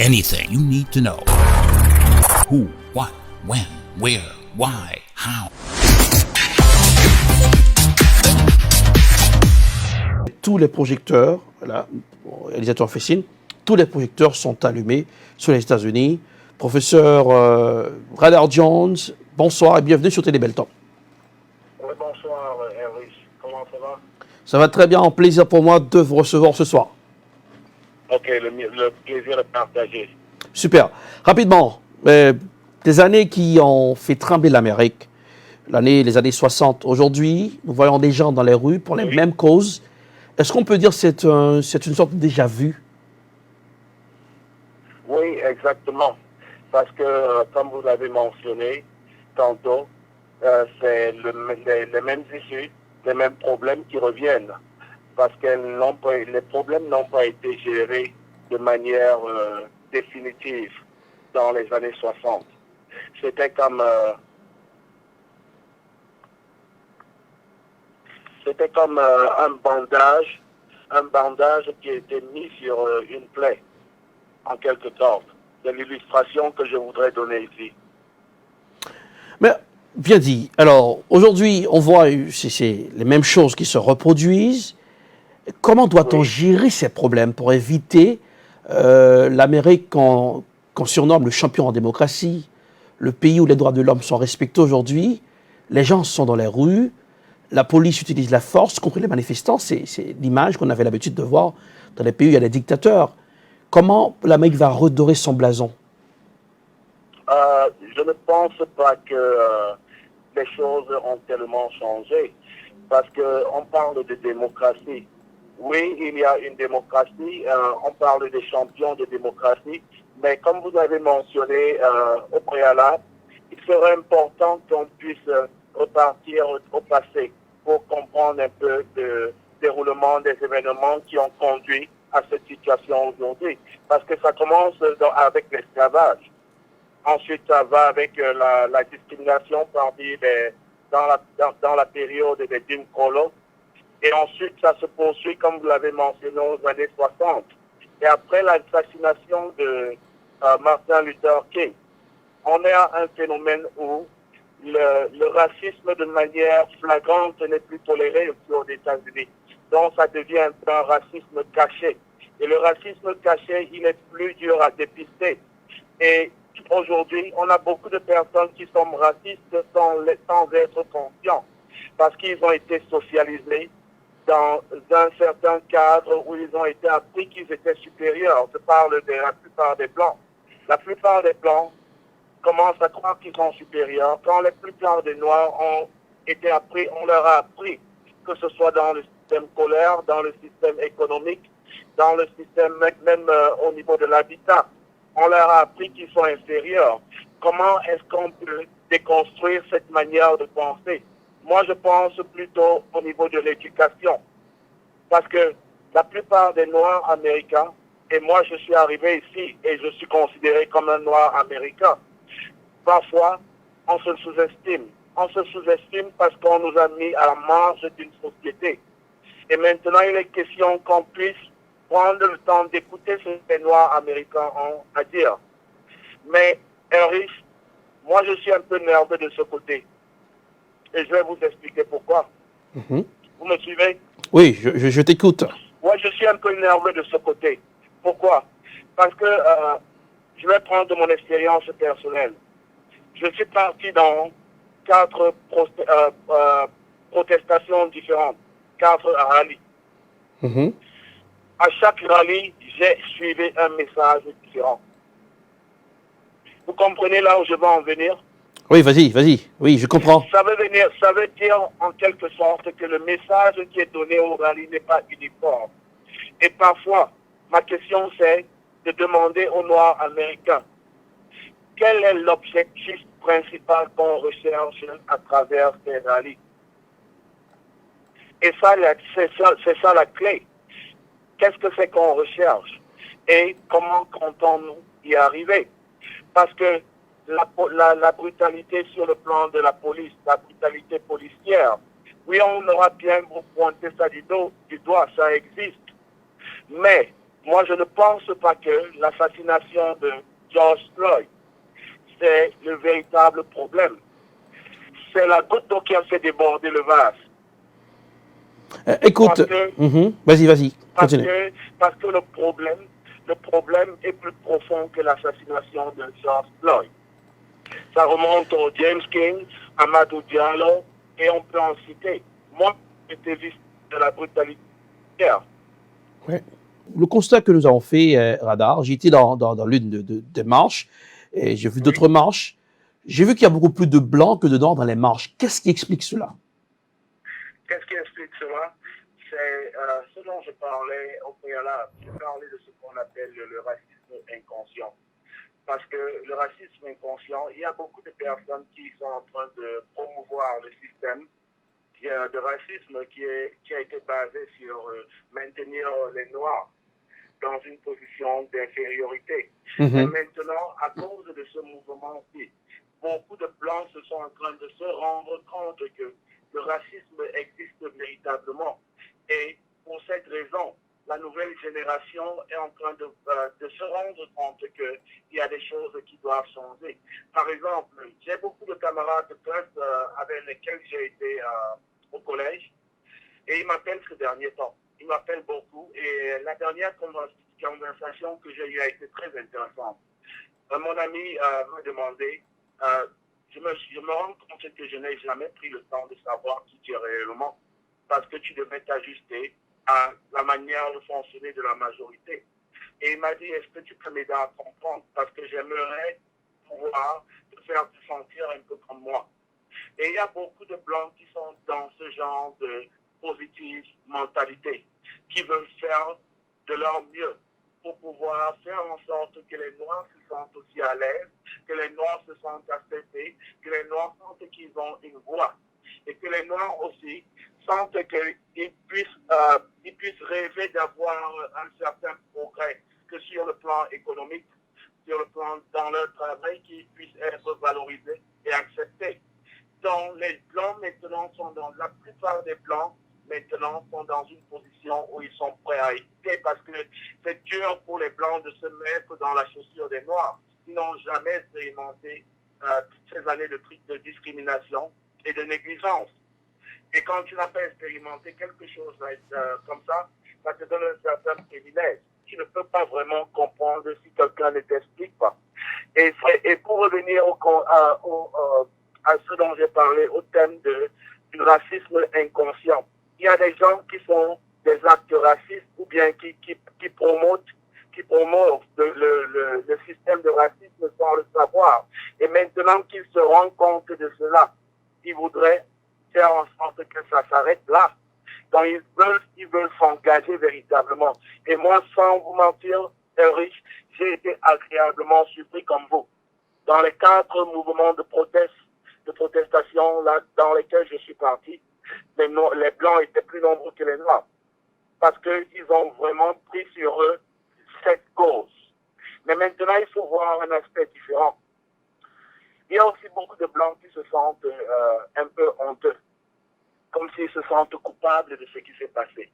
anything you need to know. Who, what, when, where, why, how. Tous les projecteurs, voilà, réalisateur Fessine, tous les projecteurs sont allumés sur les États-Unis. Professeur Radar Jones, bonsoir et bienvenue sur Télé Belton. Oui, bonsoir, Hervé. Comment ça va? Ça va très bien, un plaisir pour moi de vous recevoir ce soir. Ok, le plaisir est partagé. Super. Rapidement, des années qui ont fait trembler l'Amérique, les années 60. Aujourd'hui, nous voyons des gens dans les rues pour les mêmes causes. Est-ce qu'on peut dire que c'est une sorte de déjà-vu? Oui, exactement. Parce que, comme vous l'avez mentionné tantôt, c'est les mêmes issues, les mêmes problèmes qui reviennent. Parce que les problèmes n'ont pas été gérés de manière définitive dans les années 60. C'était comme un bandage qui a été mis sur une plaie, en quelque sorte. C'est l'illustration que je voudrais donner ici. Mais, bien dit. Alors, aujourd'hui, on voit c'est les mêmes choses qui se reproduisent. Comment doit-on gérer ces problèmes pour éviter l'Amérique qu'on surnomme le champion en démocratie, le pays où les droits de l'homme sont respectés aujourd'hui? Les gens sont dans les rues, la police utilise la force contre les manifestants. C'est l'image qu'on avait l'habitude de voir dans les pays où il y a des dictateurs. Comment l'Amérique va redorer son blason? Je ne pense pas que les choses ont tellement changé. Parce qu'on parle de démocratie. Oui, il y a une démocratie, on parle des champions de démocratie, mais comme vous avez mentionné au préalable, il serait important qu'on puisse repartir au passé pour comprendre un peu le déroulement des événements qui ont conduit à cette situation aujourd'hui. Parce que ça commence avec l'esclavage. Ensuite, ça va avec la discrimination dans la période des Jim Crow. Et ensuite, ça se poursuit, comme vous l'avez mentionné, aux années 60. Et après l'assassination de Martin Luther King, on est à un phénomène où le racisme de manière flagrante n'est plus toléré aux États-Unis. Donc, ça devient un racisme caché. Et le racisme caché, il est plus dur à dépister. Et aujourd'hui, on a beaucoup de personnes qui sont racistes sans être conscients, parce qu'ils ont été socialisés dans un certain cadre où ils ont été appris qu'ils étaient supérieurs. Je parle de la plupart des Blancs. La plupart des Blancs commencent à croire qu'ils sont supérieurs quand la plupart des Noirs ont été appris, on leur a appris, que ce soit dans le système scolaire, dans le système économique, dans le système même au niveau de l'habitat. On leur a appris qu'ils sont inférieurs. Comment est-ce qu'on peut déconstruire cette manière de penser? Moi, je pense plutôt au niveau de l'éducation. Parce que la plupart des Noirs américains, et moi je suis arrivé ici et je suis considéré comme un Noir américain, parfois on se sous-estime. On se sous-estime parce qu'on nous a mis à la marge d'une société. Et maintenant, il est question qu'on puisse prendre le temps d'écouter ce que les Noirs américains ont à dire. Mais, Henry, moi je suis un peu nerveux de ce côté. Et je vais vous expliquer pourquoi. Vous me suivez? Oui, je t'écoute. Moi, je suis un peu nerveux de ce côté. Pourquoi? Parce que je vais prendre mon expérience personnelle. Je suis parti dans 4 protestations différentes, 4 rallyes. À chaque rallye, j'ai suivi un message différent. Vous comprenez là où je veux en venir? Oui, vas-y. Oui, je comprends. Ça veut dire en quelque sorte que le message qui est donné au rallye n'est pas uniforme. Et parfois, ma question c'est de demander aux Noirs américains quel est l'objectif principal qu'on recherche à travers ces rallyes. Et ça, c'est ça la clé. Qu'est-ce que c'est qu'on recherche? Et comment comptons-nous y arriver? Parce que la brutalité sur le plan de la police, la brutalité policière, oui, on aura bien pointé ça du doigt, ça existe. Mais moi, je ne pense pas que l'assassination de George Floyd, c'est le véritable problème. C'est la goutte d'eau qui a fait déborder le vase. Écoute, vas-y, continue. Parce que le problème est plus profond que l'assassination de George Floyd. Ça remonte au James King, Amadou Diallo, et on peut en citer. Moi, j'étais victime de la brutalité. Ouais. Le constat que nous avons fait, Radar, j'ai été dans l'une des marches, et j'ai vu d'autres marches. J'ai vu qu'il y a beaucoup plus de blancs que de noirs dans les marches. Qu'est-ce qui explique cela? Qu'est-ce qui explique cela? C'est ce dont je parlais au préalable. Je parlais de ce qu'on appelle le racisme inconscient. Parce que le racisme inconscient, il y a beaucoup de personnes qui sont en train de promouvoir le système de racisme qui a été basé sur maintenir les Noirs dans une position d'infériorité. Et maintenant, à cause de ce mouvement-ci, beaucoup de Blancs se sont en train de se rendre compte que le racisme existe véritablement. Et pour cette raison, la nouvelle génération est en train de se rendre compte qu'il y a des choses qui doivent changer. Par exemple, j'ai beaucoup de camarades de classe avec lesquels j'ai été au collège, et ils m'appellent ces derniers temps. Ils m'appellent beaucoup, et la dernière conversation que j'ai eue a été très intéressante. Mon ami m'a demandé, je me rends compte que je n'ai jamais pris le temps de savoir qui tu es réellement, parce que tu devais t'ajuster à la manière de fonctionner de la majorité. Et il m'a dit, est-ce que tu peux m'aider à comprendre? Parce que j'aimerais pouvoir te faire te sentir un peu comme moi. Et il y a beaucoup de Blancs qui sont dans ce genre de positive mentalité, qui veulent faire de leur mieux pour pouvoir faire en sorte que les Noirs se sentent aussi à l'aise, que les Noirs se sentent acceptés, que les Noirs sentent qu'ils ont une voix, et que les Noirs aussi sentent qu'ils puissent rêver d'avoir un certain progrès, que sur le plan économique, sur le plan dans leur travail, qu'ils puissent être valorisés et acceptés. Donc les Blancs maintenant sont dans, la plupart des Blancs maintenant sont dans une position où ils sont prêts à écouter, parce que c'est dur pour les Blancs de se mettre dans la chaussure des Noirs. Ils n'ont jamais expérimenté toutes ces années de discrimination et de négligence. Et quand tu n'as pas expérimenté quelque chose comme ça te donne un certain privilège. Tu ne peux pas vraiment comprendre si quelqu'un ne t'explique pas. Et pour revenir à ce dont j'ai parlé, au thème du racisme inconscient, il y a des gens qui font des actes racistes ou bien qui promotent le système de racisme sans le savoir. Et maintenant qu'ils se rendent compte de cela, ils voudraient faire en sorte que ça s'arrête là. Donc ils veulent s'engager véritablement. Et moi, sans vous mentir, Henri, j'ai été agréablement surpris comme vous. Dans les 4 mouvements de protestation là, dans lesquels je suis parti, les Blancs étaient plus nombreux que les Noirs. Parce qu'ils ont vraiment pris sur eux cette cause. Mais maintenant, il faut voir un aspect différent. Il y a aussi beaucoup de Blancs qui se sentent un peu honteux, comme s'ils se sentent coupables de ce qui s'est passé.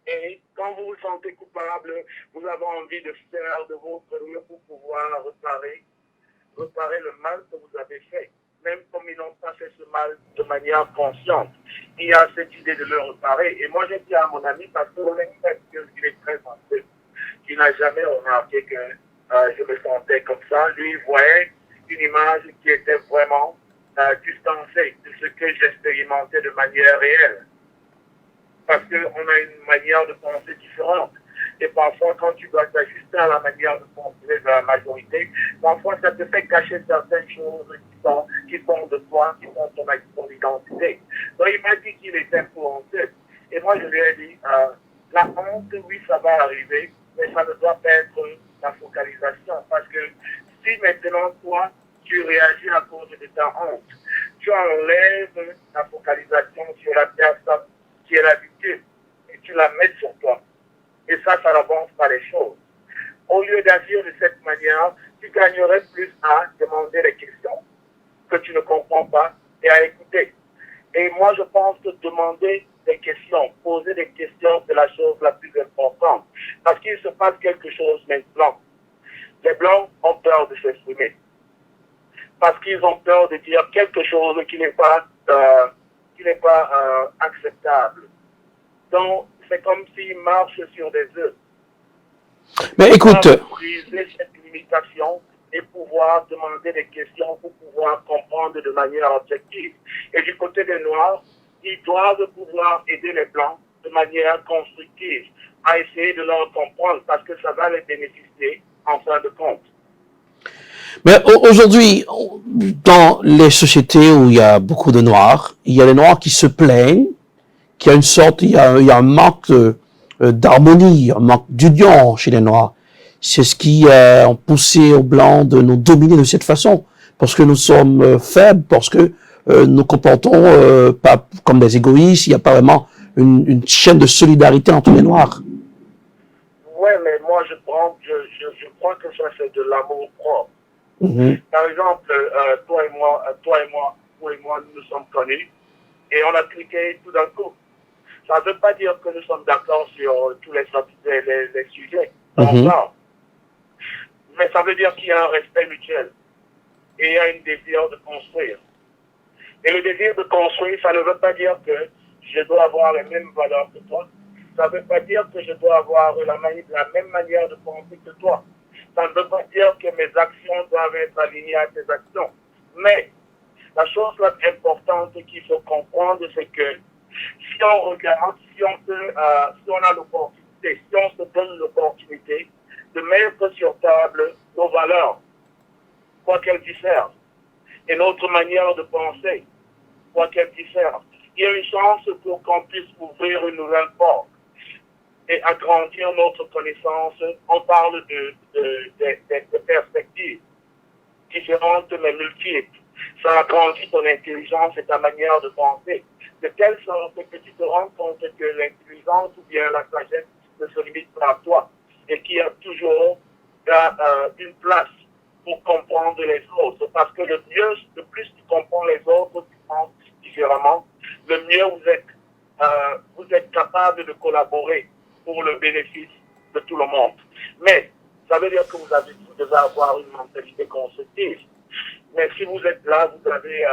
Et quand vous vous sentez coupable, vous avez envie de faire de votre mieux pour pouvoir réparer le mal que vous avez fait. Même comme ils n'ont pas fait ce mal de manière consciente. Il y a cette idée de le réparer. Et moi, j'ai dit à mon ami, parce que mon ami m'a dit qu'il est très sensible. Il n'a jamais remarqué que je me sentais comme ça. Lui, il voyait une image qui était vraiment distancée de ce que j'expérimentais de manière réelle. Parce qu'on a une manière de penser différente. Et parfois, quand tu dois t'ajuster à la manière de fonctionner de la majorité, parfois ça te fait cacher certaines choses qui sont de toi, qui sont ton identité. Donc il m'a dit qu'il était pour honteux. Et moi je lui ai dit, la honte, oui, ça va arriver, mais ça ne doit pas être la focalisation. Parce que si maintenant toi, tu réagis à cause de ta honte, tu enlèves la focalisation sur la personne qui est la victime et tu la mets sur toi. Et ça n'avance pas les choses. Au lieu d'agir de cette manière, tu gagnerais plus à demander les questions que tu ne comprends pas et à écouter. Et moi, je pense que demander des questions. Poser des questions, c'est la chose la plus importante. Parce qu'il se passe quelque chose maintenant. Les Blancs ont peur de s'exprimer. Parce qu'ils ont peur de dire quelque chose qui n'est pas, acceptable. Donc, c'est comme s'ils marchent sur des œufs. Mais écoute, Briser cette limitation et pouvoir demander des questions pour pouvoir comprendre de manière objective. Et du côté des Noirs, ils doivent pouvoir aider les Blancs de manière constructive à essayer de leur comprendre parce que ça va les bénéficier en fin de compte. mais aujourd'hui, dans les sociétés où il y a beaucoup de Noirs, il y a les Noirs qui se plaignent qu'il y a une sorte, il y a un manque d'harmonie, un manque d'union chez les Noirs. C'est ce qui a poussé aux Blancs de nous dominer de cette façon, parce que nous sommes faibles, parce que nous comportons pas comme des égoïstes, il n'y a pas vraiment une chaîne de solidarité entre les Noirs. Ouais, mais moi je crois que ça c'est de l'amour propre. Mm-hmm. Par exemple, toi et moi, nous nous sommes connus et on a cliqué tout d'un coup. Ça ne veut pas dire que nous sommes d'accord sur tous les sujets dont on parle. Mais ça veut dire qu'il y a un respect mutuel et il y a un désir de construire. Et le désir de construire, ça ne veut pas dire que je dois avoir les mêmes valeurs que toi. Ça ne veut pas dire que je dois avoir la même manière de penser que toi. Ça ne veut pas dire que mes actions doivent être alignées à tes actions. Mais la chose la plus importante qu'il faut comprendre, c'est que si on regarde, si on a l'opportunité, si on se donne l'opportunité de mettre sur table nos valeurs, quoi qu'elles diffèrent, et notre manière de penser, quoi qu'elles diffèrent, il y a une chance pour qu'on puisse ouvrir une nouvelle porte et agrandir notre connaissance. On parle de perspectives différentes mais multiples. Ça agrandit ton intelligence et ta manière de penser. De telle sorte que tu te rends compte que l'intelligence ou bien la sagesse ne se limite pas à toi et qu'il y a toujours une place pour comprendre les autres. Parce que le plus tu comprends les autres, tu penses différemment, le mieux vous êtes capable de collaborer pour le bénéfice de tout le monde. Mais ça veut dire que vous devez avoir une mentalité constructive. Mais si vous êtes là, vous avez,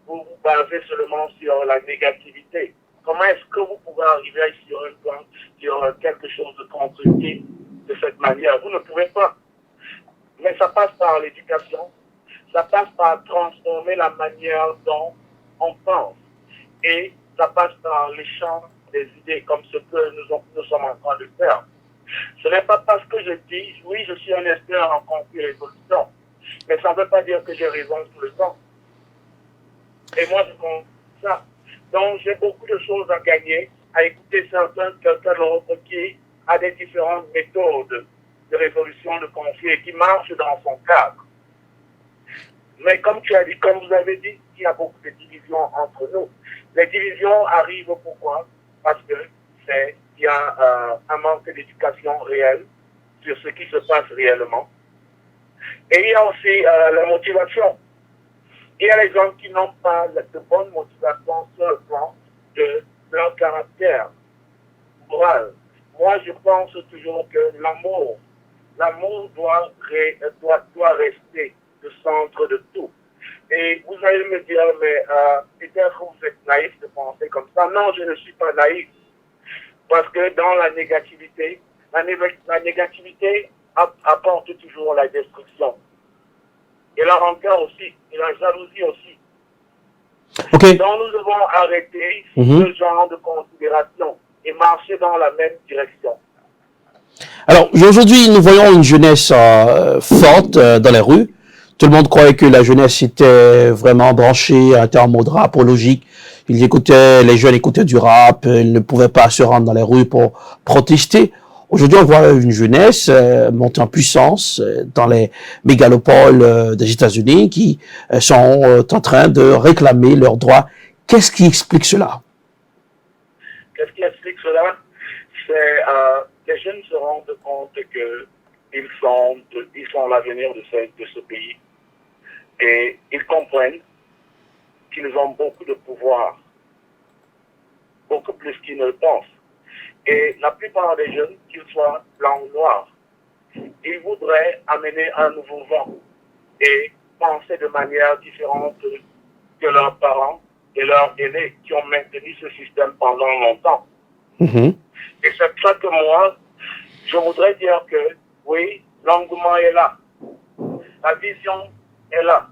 vous vous basez seulement sur la négativité. Comment est-ce que vous pouvez arriver sur un plan, sur quelque chose de constructif de cette manière? Vous ne pouvez pas. Mais ça passe par l'éducation, ça passe par transformer la manière dont on pense. Et ça passe par l'échange des idées comme ce que nous sommes en train de faire. Ce n'est pas parce que je dis, oui, je suis un expert en conflit et résolution, mais ça ne veut pas dire que j'ai raison tout le temps. Et moi, je compte ça. Donc, j'ai beaucoup de choses à gagner à écouter quelqu'un d'autre qui a des différentes méthodes de résolution de conflit et qui marche dans son cadre. Mais comme tu as dit, comme vous avez dit, il y a beaucoup de divisions entre nous. Les divisions arrivent pourquoi? Parce que il y a un manque d'éducation réelle sur ce qui se passe réellement. Et il y a aussi la motivation. Il y a les gens qui n'ont pas de bonne motivation sur le plan de leur caractère moral. Moi, je pense toujours que l'amour doit rester le centre de tout. Et vous allez me dire, mais peut-être que vous êtes naïf de penser comme ça. Non, je ne suis pas naïf. Parce que dans la négativité, la négativité apporte toujours la destruction. Et la rancœur aussi, et la jalousie aussi. Okay. Donc nous devons arrêter ce genre de considération et marcher dans la même direction. Alors, aujourd'hui, nous voyons une jeunesse forte dans les rues. Tout le monde croyait que la jeunesse était vraiment branchée à un terme de rap logique. Les jeunes écoutaient du rap, ils ne pouvaient pas se rendre dans les rues pour protester. Aujourd'hui, on voit une jeunesse monter en puissance dans les mégalopoles des États-Unis qui sont en train de réclamer leurs droits. Qu'est-ce qui explique cela? Qu'est-ce qui explique cela? C'est les jeunes se rendent compte qu'ils sont l'avenir de ce pays et ils comprennent qu'ils ont beaucoup de pouvoir beaucoup plus qu'ils ne le pensent. Et la plupart des jeunes, qu'ils soient blancs ou noirs, ils voudraient amener un nouveau vent et penser de manière différente que leurs parents et leurs aînés qui ont maintenu ce système pendant longtemps. Mhm. Et c'est pour ça que moi, je voudrais dire que oui, l'engouement est là, la vision est là.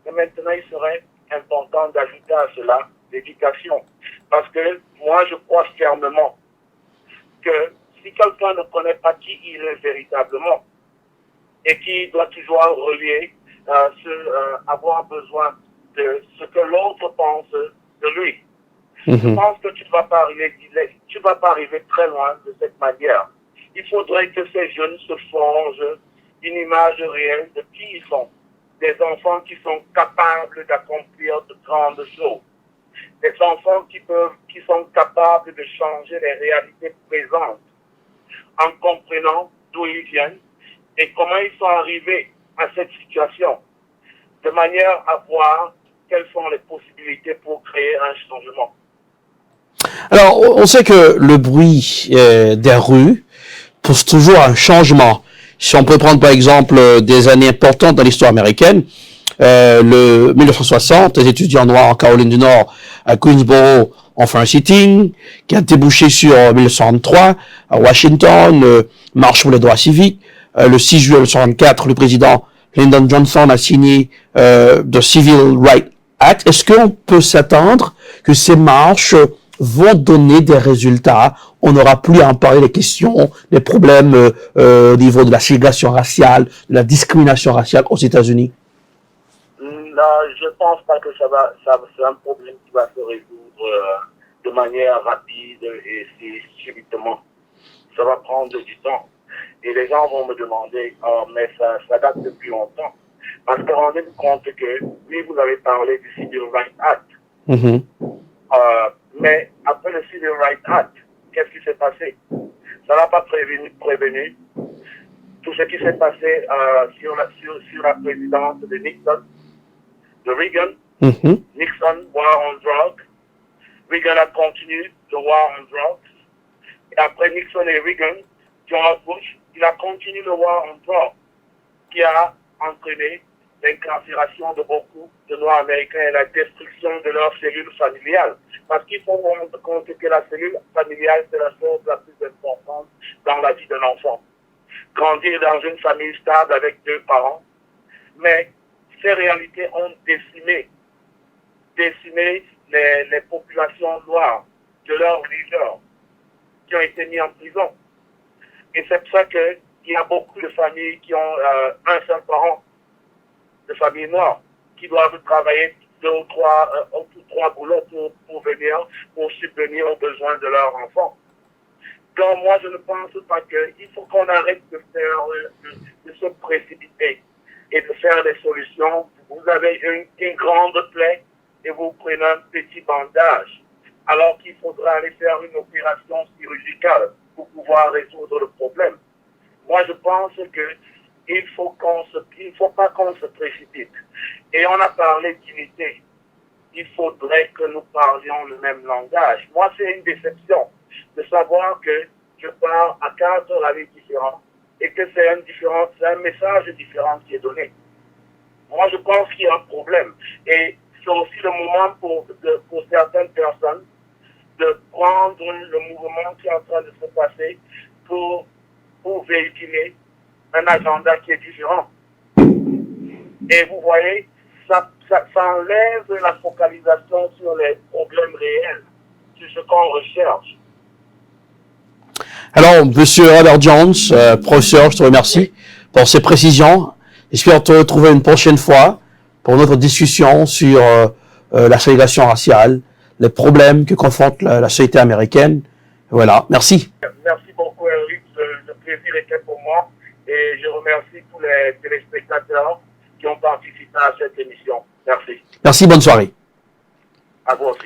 Mais maintenant, il serait important d'ajouter à cela l'éducation. Parce que moi, je crois fermement que si quelqu'un ne connaît pas qui il est véritablement et qui doit toujours relier, avoir besoin de ce que l'autre pense de lui, je pense que tu ne vas pas arriver très loin de cette manière. Il faudrait que ces jeunes se forgent une image réelle de qui ils sont. Des enfants qui sont capables d'accomplir de grandes choses. Des enfants qui sont capables de changer les réalités présentes en comprenant d'où ils viennent et comment ils sont arrivés à cette situation, de manière à voir quelles sont les possibilités pour créer un changement. Alors, on sait que le bruit des rues pousse toujours un changement. Si on peut prendre par exemple des années importantes dans l'histoire américaine, le 1960, les étudiants noirs en Caroline du Nord, à Queensboro, ont fait un sitting qui a débouché sur 1963, à Washington, marche pour les droits civiques. Le 6 juillet 1964, le président Lyndon Johnson a signé the Civil Rights Act. Est-ce qu'on peut s'attendre que ces marches vont donner des résultats? On n'aura plus à en parler des questions, des problèmes au niveau de la ségrégation raciale, de la discrimination raciale aux États-Unis. Non, je ne pense pas que c'est un problème qui va se résoudre de manière rapide et subitement. Ça va prendre du temps. Et les gens vont me demander, oh, mais ça date depuis longtemps. Parce que rendez-vous compte que, oui, vous avez parlé du Civil Rights Act. Mm-hmm. Mais après le Civil Rights Act, qu'est-ce qui s'est passé? Ça n'a pas prévenu tout ce qui s'est passé sur la présidence de Nixon, de Reagan. Mm-hmm. Nixon, war on drugs. Reagan a continué le war on drugs. Et après Nixon et Reagan, George Bush, il a continué le war on drugs, qui a entraîné l'incarcération de beaucoup de Noirs américains et la destruction de leurs cellules familiales. Parce qu'il faut rendre compte que la cellule familiale, c'est la chose la plus importante dans la vie d'un enfant. Grandir dans une famille stable avec 2 parents. Mais ces réalités ont décimé les populations noires de leurs leaders qui ont été mis en prison. Et c'est pour ça qu'il y a beaucoup de familles qui ont un seul parent, de familles noires, qui doivent travailler 2 ou 3 boulots pour subvenir aux besoins de leurs enfants. Donc moi, je ne pense pas qu'il faut qu'on arrête de se précipiter et de faire des solutions. Vous avez une grande plaie et vous prenez un petit bandage, alors qu'il faudra aller faire une opération chirurgicale pour pouvoir résoudre le problème. Moi, je pense qu'il faut pas qu'on se précipite. Et on a parlé d'unité. Il faudrait que nous parlions le même langage. Moi, c'est une déception de savoir que je parle à 4 avis différents et que c'est un message différent qui est donné. Moi, je pense qu'il y a un problème. Et c'est aussi le moment pour certaines personnes de prendre le mouvement qui est en train de se passer pour véhiculer un agenda qui est différent. Et vous voyez, ça enlève la focalisation sur les problèmes réels, sur ce qu'on recherche. Alors, Monsieur Albert Jones, professeur, je te remercie pour ces précisions. J'espère te retrouver une prochaine fois pour notre discussion sur la ségrégation raciale, les problèmes que confronte la société américaine. Voilà, merci. Merci beaucoup, Eric. Le plaisir était pour moi. Et je remercie tous les téléspectateurs qui ont participé à cette émission. Merci. Merci, bonne soirée. À vous aussi.